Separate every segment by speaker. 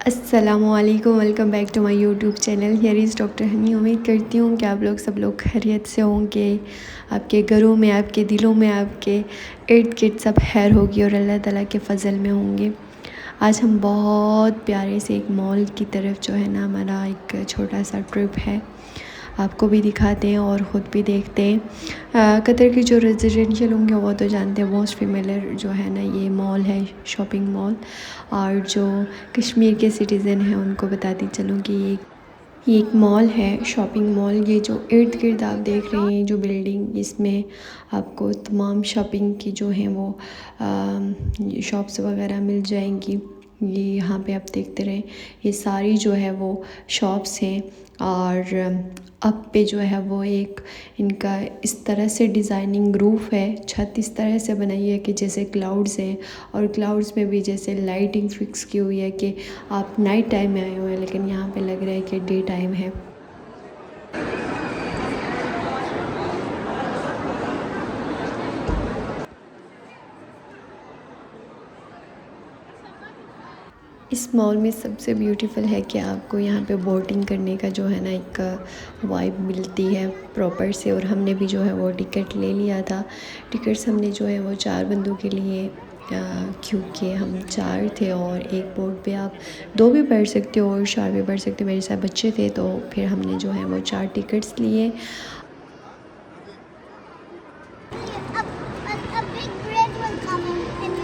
Speaker 1: अस्सलामुअलैकुम, welcome back to my YouTube channel. Here is doctor Honey. उम्मीद करती हूँ कि आप लोग सब लोग खैरियत से होंगे। आपके घरों में, आपके दिलों में, आपके इर्द गिर्द सब खैर होगी और अल्लाह ताला के फ़ज़ल में होंगे। आज हम बहुत प्यारे से एक मॉल की तरफ जो है ना, हमारा एक छोटा सा ट्रिप है, आपको भी दिखाते हैं और ख़ुद भी देखते हैं। कतर की जो रेजिडेंशियल होंगे वो तो जानते हैं, मोस्ट फेमिलियर जो है ना ये मॉल है, शॉपिंग मॉल। और जो कश्मीर के सिटीज़न हैं उनको बताती चलूँ कि ये एक मॉल है, शॉपिंग मॉल। ये जो इर्द गिर्द आप देख रहे हैं जो बिल्डिंग, इसमें आपको तमाम शॉपिंग की जो हैं वो शॉप्स वगैरह मिल जाएंगी। ये यहाँ पे आप देखते रहें, ये सारी जो है वो शॉप्स हैं। और अब पे जो है वो एक इनका इस तरह से डिज़ाइनिंग रूफ़ है, छत इस तरह से बनाई है कि जैसे क्लाउड्स हैं, और क्लाउड्स में भी जैसे लाइटिंग फिक्स की हुई है कि आप नाइट टाइम में आए हुए हैं, लेकिन यहाँ पे लग रहा है कि डे टाइम है। इस मॉल में सबसे ब्यूटीफुल है कि आपको यहाँ पे बोटिंग करने का जो है ना एक वाइब मिलती है प्रॉपर से। और हमने भी जो है वो टिकट ले लिया था। टिकट्स हमने जो है वो 4 बंदों के लिए, क्योंकि हम 4 थे और एक बोट पे आप 2 भी बैठ सकते हो और 4 भी बैठ सकते हो। मेरे साथ बच्चे थे तो फिर हमने जो है वो 4 टिकट्स लिए।
Speaker 2: A big bread will come and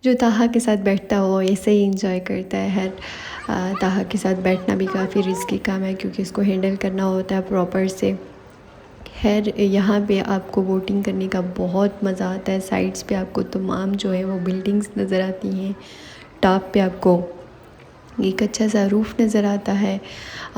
Speaker 1: जो ताहा के साथ बैठता हो ऐसे ही इंजॉय करता है। हर ताहा के साथ बैठना भी काफ़ी रिस्की काम है, क्योंकि इसको हैंडल करना होता है प्रॉपर से। खैर, यहाँ पे आपको बोटिंग करने का बहुत मज़ा आता है। साइड्स पे आपको तमाम जो है वो बिल्डिंग्स नज़र आती हैं। टॉप पे आपको एक अच्छा सा रूफ़ नज़र आता है।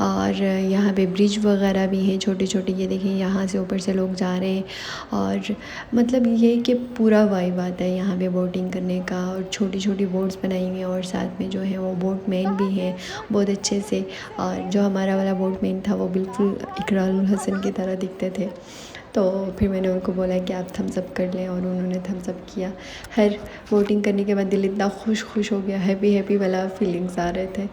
Speaker 1: और यहाँ पे ब्रिज वगैरह भी हैं छोटे छोटे, ये देखें यहाँ से ऊपर से लोग जा रहे हैं। और मतलब ये कि पूरा वाइब आता है यहाँ पे बोटिंग करने का। और छोटी छोटी बोट्स बनाई हुई हैं और साथ में जो है वो बोटमैन भी हैं बहुत अच्छे से। और जो हमारा वाला बोटमैन था वो बिल्कुल इकरारुल हसन की तरह दिखते थे। तो फिर मैंने उनको बोला कि आप थम्स अप कर लें, और उन्होंने थम्स अप किया। हर बोटिंग करने के बाद दिल इतना खुश हो गया, हैप्पी हैप्पी वाला फीलिंग्स आ रहे थे।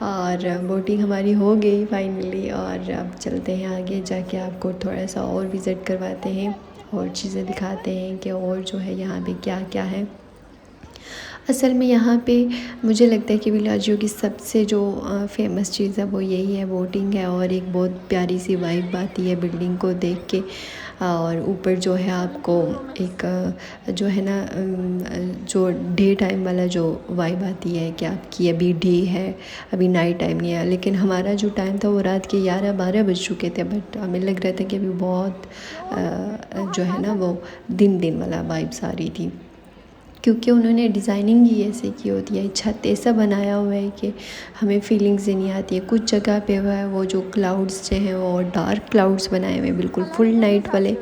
Speaker 1: और बोटिंग हमारी हो गई फाइनली, और अब चलते हैं आगे जाके आपको थोड़ा सा और विज़िट करवाते हैं और चीज़ें दिखाते हैं कि और जो है यहाँ पे क्या क्या है। असल में यहाँ पे मुझे लगता है कि विलाजियो की सबसे जो फ़ेमस चीज़ है वो यही है, बोटिंग है। और एक बहुत प्यारी सी वाइब आती है बिल्डिंग को देख के। और ऊपर जो है आपको एक जो है ना जो डे टाइम वाला जो वाइब आती है कि आपकी अभी डे है, अभी नाइट टाइम नहीं है। लेकिन हमारा जो टाइम था वो रात के 11-12 बज चुके थे, बट हमें लग रहा था कि अभी बहुत जो है ना वो दिन वाला वाइब्स आ रही थी, क्योंकि उन्होंने डिज़ाइनिंग ही ऐसे की होती है। छत ऐसा बनाया हुआ है कि हमें फीलिंग्स ही नहीं आती है। कुछ जगह पे वो जो क्लाउड्स जो हैं वो डार्क क्लाउड्स बनाए हुए हैं बिल्कुल फुल नाइट वाले,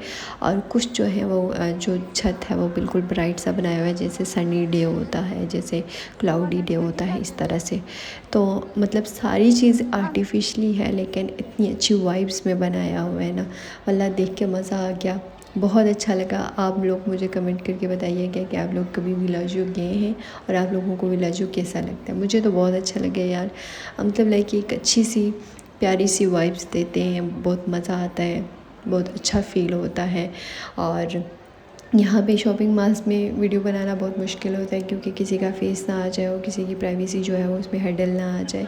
Speaker 1: और कुछ जो है वो जो छत है वो बिल्कुल ब्राइट सा बनाया हुआ है, जैसे सनी डे होता है, जैसे क्लाउडी डे होता है, इस तरह से। तो मतलब सारी चीज़ आर्टिफिशली है, लेकिन इतनी अच्छी वाइब्स में बनाया हुआ है ना, वल्लाह देख के मज़ा आ गया, बहुत अच्छा लगा। आप लोग मुझे कमेंट करके बताइएगा कि आप लोग कभी विलाजियो गए हैं और आप लोगों को विलाजियो कैसा लगता है। मुझे तो बहुत अच्छा लगा यार, मतलब लाइक एक अच्छी सी प्यारी सी वाइब्स देते हैं, बहुत मज़ा आता है, बहुत अच्छा फ़ील होता है। और यहाँ पे शॉपिंग मॉल्स में वीडियो बनाना बहुत मुश्किल होता है क्योंकि किसी का फेस ना आ जाए और किसी की प्राइवेसी जो है वो उसमें हैंडल ना आ जाए,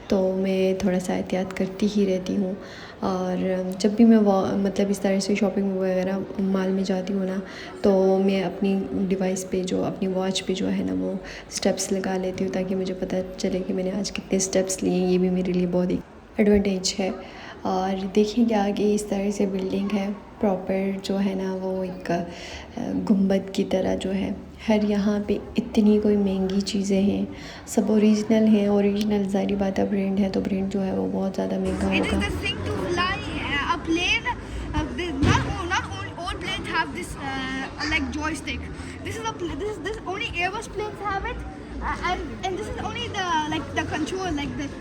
Speaker 1: तो मैं थोड़ा सा एहतियात करती ही रहती हूँ। और जब भी मैं मतलब इस तरह से शॉपिंग वगैरह मॉल में जाती हूँ ना, तो मैं अपनी डिवाइस पे जो अपनी वॉच पे जो है ना वो स्टेप्स लगा लेती हूँ ताकि मुझे पता चले कि मैंने आज कितने स्टेप्स लिए। ये भी मेरे लिए बहुत एक एडवांटेज है। और देखेंगे आगे इस तरह से बिल्डिंग है प्रॉपर जो है ना वो एक गुंबद की तरह जो है। हर यहाँ पे इतनी कोई महंगी चीज़ें हैं, सब ओरिजिनल हैं। ओरिजिनल ज़ाहिर बात है ब्रांड है तो ब्रांड जो है वो बहुत ज़्यादा महंगा
Speaker 2: It is
Speaker 1: होगा।
Speaker 2: the thing to fly a plane. Not all planes have this like joystick. This is a this only Airbus planes have it, and this is only the control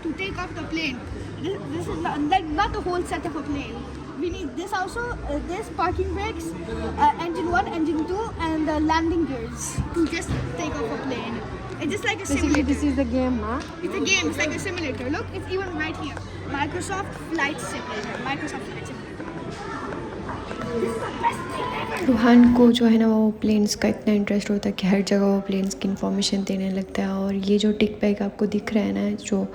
Speaker 2: to take off the plane. This is not the whole set of a plane. We need this also. This parking brakes, engine 1, engine 2, and the landing gears to just take off a plane. It's just like a simulator.
Speaker 3: This is the game, huh?
Speaker 2: It's a game. It's like a simulator. Look, it's even right here. Microsoft Flight Simulator. Microsoft Flight Simulator. This is the best thing ever.
Speaker 1: Ruhaan को जो है ना वो planes का इतना interest होता है कि हर जगह वो प्लेन्स की इन्फॉर्मेशन देने लगता है। और ये जो टिक बैग आपको दिख रहा है ना जो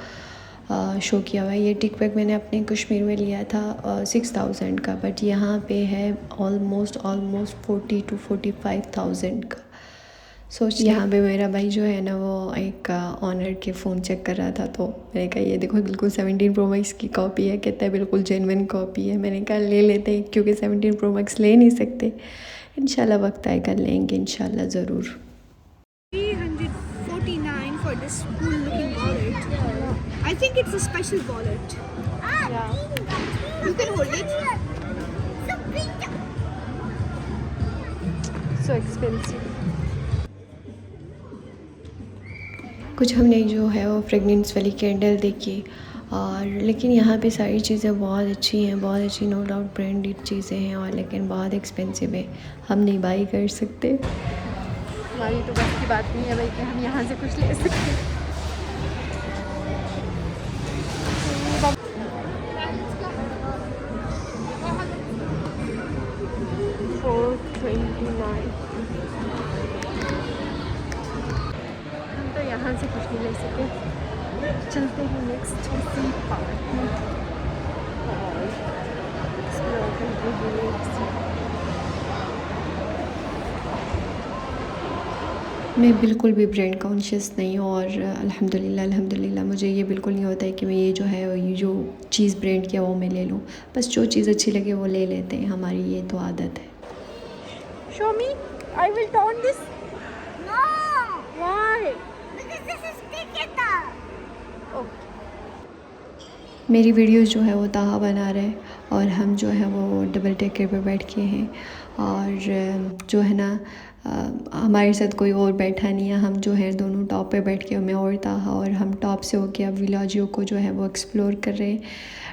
Speaker 1: शो किया हुआ है, ये टिक बैग मैंने अपने कश्मीर में लिया था 6000 का, बट यहाँ पे है ऑलमोस्ट 40 to 45,000 का। सोच यहाँ पे मेरा भाई जो है ना वो एक ऑनर के फ़ोन चेक कर रहा था, तो मैंने कहा ये देखो बिल्कुल 17 Pro Max की कॉपी है, कहता है बिल्कुल जेन्युइन कॉपी है। मैंने कहा ले लेते हैं क्योंकि 17 Pro Max ले नहीं सकते, इंशाल्लाह वक्त आएगा लेंगे इंशाल्लाह ज़रूर।
Speaker 2: 349 for this cool looking wallet. I think it's a special wallet.
Speaker 3: Yeah.
Speaker 2: You can hold it.
Speaker 3: So expensive.
Speaker 1: कुछ हमने जो है वो फ्रेगनेंस वाली कैंडल देखी, और लेकिन यहाँ पे सारी चीज़ें बहुत अच्छी हैं, बहुत अच्छी नो डाउट ब्रांडेड चीज़ें हैं, और लेकिन बहुत एक्सपेंसिव है, हम नहीं बाई कर सकते।
Speaker 3: हमारी तो बस की बात नहीं है भाई कि हम यहाँ से कुछ ले सकते। हम तो यहाँ से कुछ नहीं ले सके। चलते हैं नेक्स्ट उसी पार्क में और एक्सप्लोर करते हैं।
Speaker 1: मैं बिल्कुल भी ब्रांड कॉन्शियस नहीं हूँ, और अल्हम्दुलिल्लाह मुझे ये बिल्कुल नहीं होता है कि मैं ये जो चीज़ ब्रांड की है वो मैं ले लूँ। बस जो चीज़ अच्छी लगे वो ले लेते हैं, हमारी ये तो आदत है।
Speaker 3: Show me. I will turn this.
Speaker 2: No,
Speaker 3: Why?
Speaker 2: because this is digital.
Speaker 1: मेरी वीडियोस जो है वो ताहा बना रहे हैं, और हम जो है वो डबल डेकर पे बैठ के हैं, और जो है ना हमारे साथ कोई और बैठा नहीं है। हम जो है दोनों टॉप पे बैठ के, मैं और ताहा, और हम टॉप से होके अब विलाजियो को जो है वो एक्सप्लोर कर रहे हैं।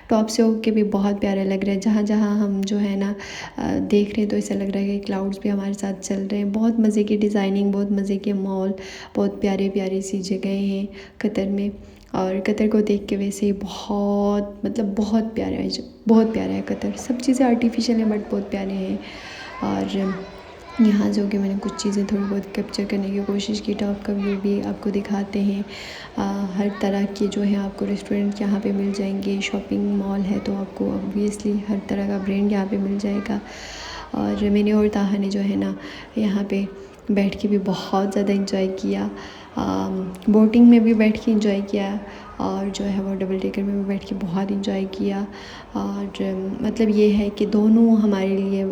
Speaker 1: टॉप से होके भी बहुत प्यारे लग रहे हैं, जहाँ जहाँ हम जो है ना देख रहे हैं तो ऐसा लग रहा है कि क्लाउड्स भी हमारे साथ चल रहे हैं। बहुत मज़े की डिज़ाइनिंग, बहुत मज़े के मॉल, बहुत प्यारे प्यारे सी जगह हैं कतर में। और कतर को देख के वैसे ही बहुत प्यारा है कतर। सब चीज़ें आर्टिफिशियल हैं बट बहुत प्यारे हैं। और यहाँ जो कि मैंने कुछ चीज़ें थोड़ी बहुत कैप्चर करने की कोशिश की। टॉप का व्यू भी आपको दिखाते हैं। हर तरह के जो है आपको रेस्टोरेंट यहाँ पे मिल जाएंगे। शॉपिंग मॉल है तो आपको ऑब्वियसली हर तरह का ब्रांड यहाँ पे मिल जाएगा। और मैंने और ताहा ने जो है ना यहाँ पे बैठ के भी बहुत ज़्यादा इंजॉय किया। बोटिंग में भी बैठ के इंजॉय किया, और जो है वो डबल डेकर में भी बैठ के बहुत इंजॉय किया। और मतलब ये है कि दोनों हमारे लिए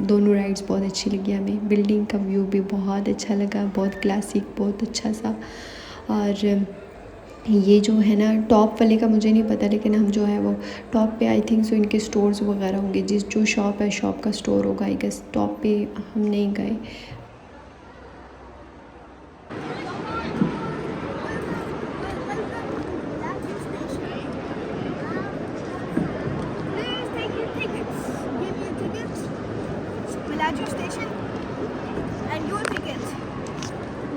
Speaker 1: दोनों राइड्स बहुत अच्छी लगी हमें। बिल्डिंग का व्यू भी बहुत अच्छा लगा, बहुत क्लासिक, बहुत अच्छा सा। और ये जो है ना टॉप वाले का मुझे नहीं पता, लेकिन हम जो है वो टॉप पे आई थिंक सो इनके स्टोर्स वगैरह होंगे। जो शॉप है शॉप का स्टोर होगा आई गेस। टॉप पे हम नहीं गए।
Speaker 2: Please take your tickets. Give me your tickets. Villaggio station. And your ticket.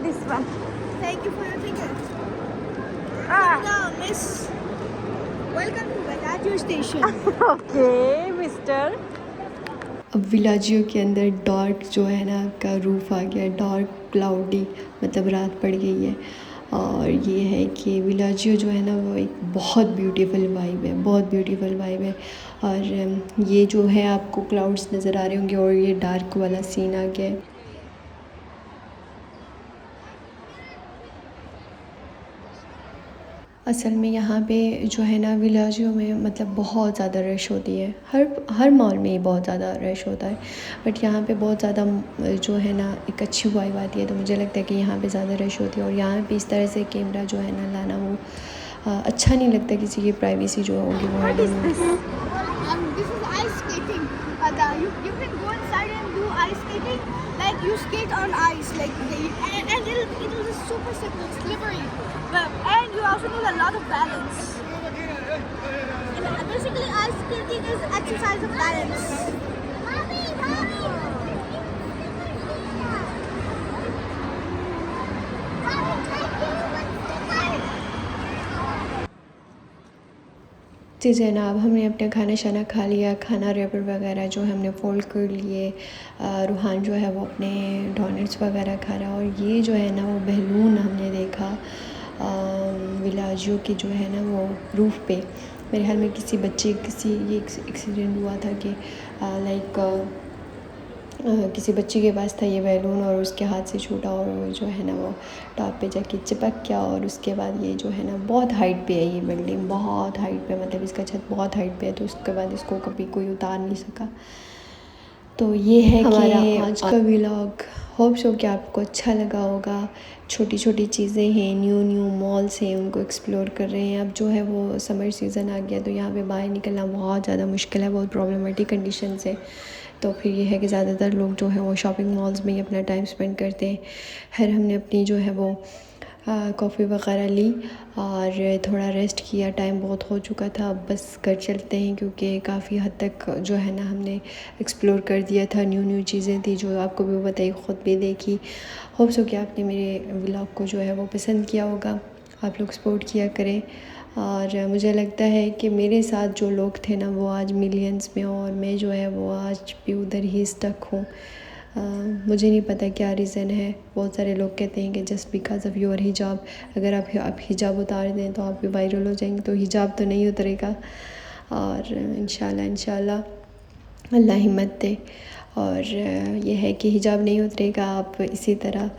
Speaker 3: This one.
Speaker 2: Thank you for your ticket.
Speaker 3: Ah.
Speaker 2: Now, miss. Welcome to Villaggio station.
Speaker 3: Okay, mister.
Speaker 1: अब विलाजियो के अंदर dark जो है ना आपका रूफ़ आ गया, dark cloudy, मतलब रात पड़ गई है। और ये है कि विलाजियो जो है ना वो एक बहुत ब्यूटीफुल वाइब है, बहुत ब्यूटीफुल वाइब है। और ये जो है आपको क्लाउड्स नज़र आ रहे होंगे और ये डार्क वाला सीन आ गया है। असल में यहाँ पे जो है ना विलाजियो में मतलब बहुत ज़्यादा रश होती है, हर मॉल में ही बहुत ज़्यादा रश होता है, बट यहाँ पे बहुत ज़्यादा जो है ना एक अच्छी वाइब आती है। तो मुझे लगता है कि यहाँ पे ज़्यादा रश होती है और यहाँ पे इस तरह से कैमरा जो है ना लाना वो अच्छा नहीं लगता, किसी की प्राइवेसी जो होगी वो
Speaker 3: What is this?
Speaker 2: This is ice skating. You can go inside and do ice skating. Like you skate on ice, and it will be super slippery. And you also need a lot of balance. And basically, ice skating is exercise of balance. Mommy, mommy.
Speaker 1: जी जनाब, हमने अपना खाना शाना खा लिया, खाना रेपर वगैरह जो हमने फ़ोल्ड कर लिए। रूहान जो है वो अपने डोनट्स वगैरह खा रहा है। और ये जो है ना वो बैलून हमने देखा विलाजियो की जो है ना वो रूफ़ पे। मेरे ख्याल में किसी बच्चे ये एक्सीडेंट हुआ था कि किसी बच्चे के पास था ये बैलून और उसके हाथ से छूटा और जो है ना वो टॉप पे जाके चिपक गया। और उसके बाद ये जो है ना बहुत हाइट पे है, ये बिल्डिंग बहुत हाइट पे, मतलब इसका छत बहुत हाइट पे है, तो उसके बाद इसको कभी कोई उतार नहीं सका। तो ये है हमारा आज का व्लॉग। होप सो कि आपको अच्छा लगा होगा। छोटी छोटी चीज़ें हैं, न्यू मॉल्स हैं, उनको एक्सप्लोर कर रहे हैं। अब जो है वो समर सीज़न आ गया तो यहाँ पे बाहर निकलना बहुत ज़्यादा मुश्किल है, बहुत प्रॉब्लमेटिक कंडीशन है। तो फिर ये है कि ज़्यादातर लोग जो है वो शॉपिंग मॉल्स में ही अपना टाइम स्पेंड करते हैं। फिर हमने अपनी जो है वो कॉफ़ी वगैरह ली और थोड़ा रेस्ट किया, टाइम बहुत हो चुका था। अब बस घर चलते हैं क्योंकि काफ़ी हद तक जो है ना हमने एक्सप्लोर कर दिया था। न्यू चीज़ें थी जो आपको भी बताई, ख़ुद भी देखी। होप सो कि आपने मेरे व्लॉग को जो है वो पसंद किया होगा, आप लोग सपोर्ट किया करें। और मुझे लगता है कि मेरे साथ जो लोग थे ना वो आज मिलियंस में, और मैं जो है वो आज भी उधर ही स्टक हूँ। मुझे नहीं पता क्या रीज़न है। बहुत सारे लोग कहते हैं कि जस्ट बिकॉज ऑफ़ योर हिजाब, अगर आप हिजाब उतार दें तो आप भी वायरल हो जाएंगे, तो हिजाब तो नहीं उतरेगा। और इंशाल्लाह अल्लाह हिम्मत दे। और ये है कि हिजाब नहीं उतरेगा, आप इसी तरह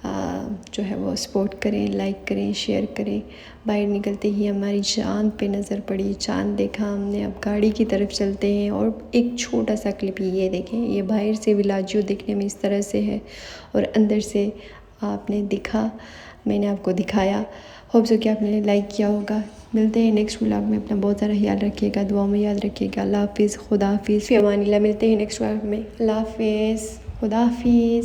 Speaker 1: जो है वो सपोर्ट करें, लाइक करें, शेयर करें। बाहर निकलते ही हमारी चाँद पे नज़र पड़ी, चाँद देखा हमने। अब गाड़ी की तरफ चलते हैं और एक छोटा सा क्लिप ये देखें। ये बाहर से विलाजियो देखने में इस तरह से है और अंदर से आपने दिखा, मैंने आपको दिखाया। होप सो कि आपने लाइक किया होगा। मिलते हैं नेक्स्ट व्लॉग में। अपना बहुत सारा ख्याल रखिएगा, दुआ में याद रखिएगा। अल्लाह हाफिज़, खुदा हाफिज़, फ़ी अमानिल्लाह। मिलते हैं नेक्स्ट व्लॉग में। अल्लाह हाफिज़, खुदा हाफिज़।